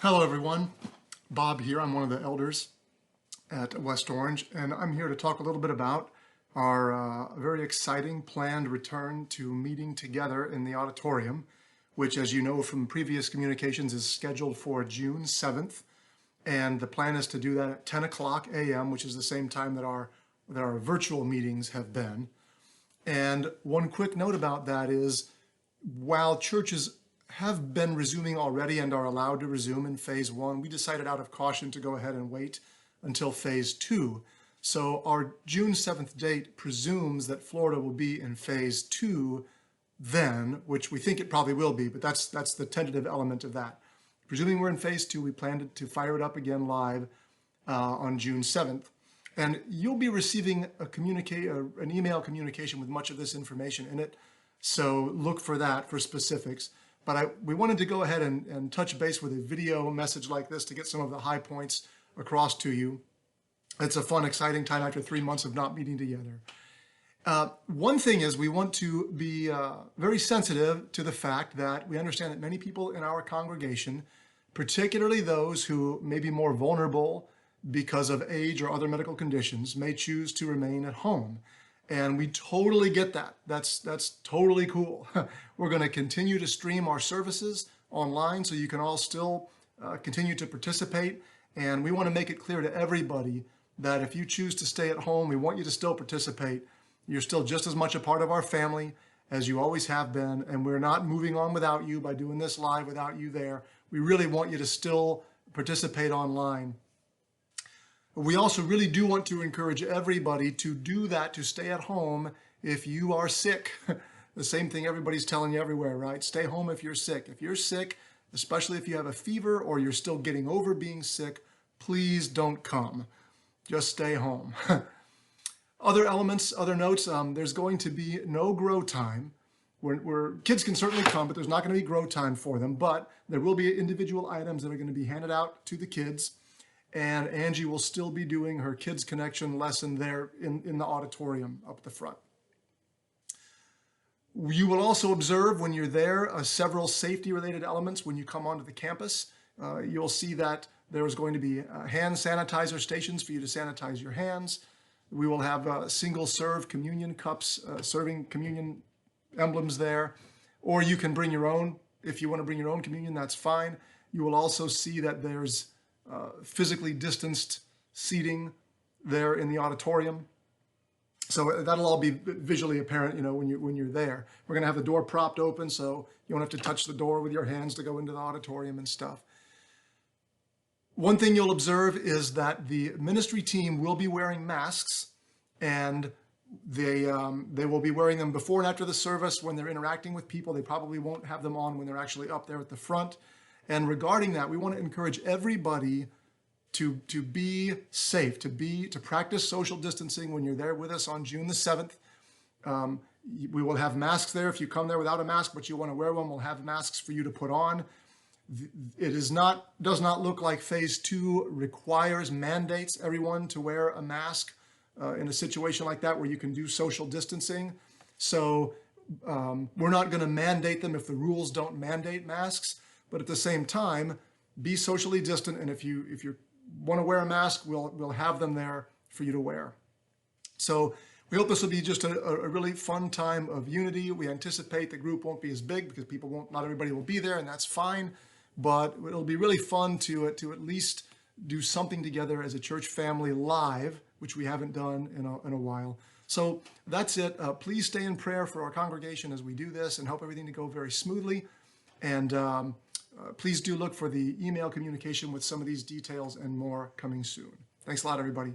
Hello, everyone. Bob here. I'm one of the elders at West Orange, and I'm here to talk a little bit about our very exciting planned return to meeting together in the auditorium, which, as you know from previous communications, is scheduled for June 7th. And the plan is to do that at 10 o'clock a.m., which is the same time that our virtual meetings have been. And one quick note about that is, while churches have been resuming already and are allowed to resume in phase 1, we decided out of caution to go ahead and wait until phase 2. So our June 7th date presumes that Florida will be in phase 2 then, which we think it probably will be, but that's the tentative element of that. Presuming we're in phase 2, we plan to fire it up again live on June 7th. And you'll be receiving an email communication with much of this information in it. So look for that for specifics. But we wanted to go ahead and touch base with a video message like this to get some of the high points across to you. It's a fun, exciting time after 3 months of not meeting together. One thing is we want to be very sensitive to the fact that we understand that many people in our congregation, particularly those who may be more vulnerable because of age or other medical conditions, may choose to remain at home. And we totally get that. That's totally cool. We're going to continue to stream our services online so you can all still continue to participate. And we want to make it clear to everybody that if you choose to stay at home, we want you to still participate. You're still just as much a part of our family as you always have been. And we're not moving on without you by doing this live without you there. We really want you to still participate online. We also really do want to encourage everybody to do that, to stay at home if you are sick. The same thing everybody's telling you everywhere, right? Stay home if you're sick. If you're sick, especially if you have a fever or you're still getting over being sick, please don't come. Just stay home. Other elements, other notes, there's going to be no grow time. Where kids can certainly come, but there's not going to be grow time for them. But there will be individual items that are going to be handed out to the kids. And Angie will still be doing her Kids Connection lesson there in the auditorium up the front. You will also observe when you're there several safety-related elements when you come onto the campus. You'll see that there's going to be hand sanitizer stations for you to sanitize your hands. We will have single-serve communion cups serving communion emblems there. Or you can bring your own. If you want to bring your own communion, that's fine. You will also see that there's physically distanced seating there in the auditorium. So that'll all be visually apparent, when you're there. We're going to have the door propped open, so you don't have to touch the door with your hands to go into the auditorium and stuff. One thing you'll observe is that the ministry team will be wearing masks, and they will be wearing them before and after the service when they're interacting with people. They probably won't have them on when they're actually up there at the front. And regarding that, we want to encourage everybody to be safe, to practice social distancing when you're there with us on June the 7th. We will have masks there if you come there without a mask, but you want to wear one. We'll have masks for you to put on. It does not look like phase 2 mandates everyone to wear a mask in a situation like that where you can do social distancing. So we're not going to mandate them if the rules don't mandate masks. But at the same time, be socially distant, and if you want to wear a mask, we'll have them there for you to wear. So we hope this will be just a really fun time of unity. We anticipate the group won't be as big because not everybody will be there, and that's fine. But it'll be really fun to at least do something together as a church family live, which we haven't done in a while. So that's it. Please stay in prayer for our congregation as we do this, and help everything to go very smoothly. And please do look for the email communication with some of these details and more coming soon. Thanks a lot, everybody.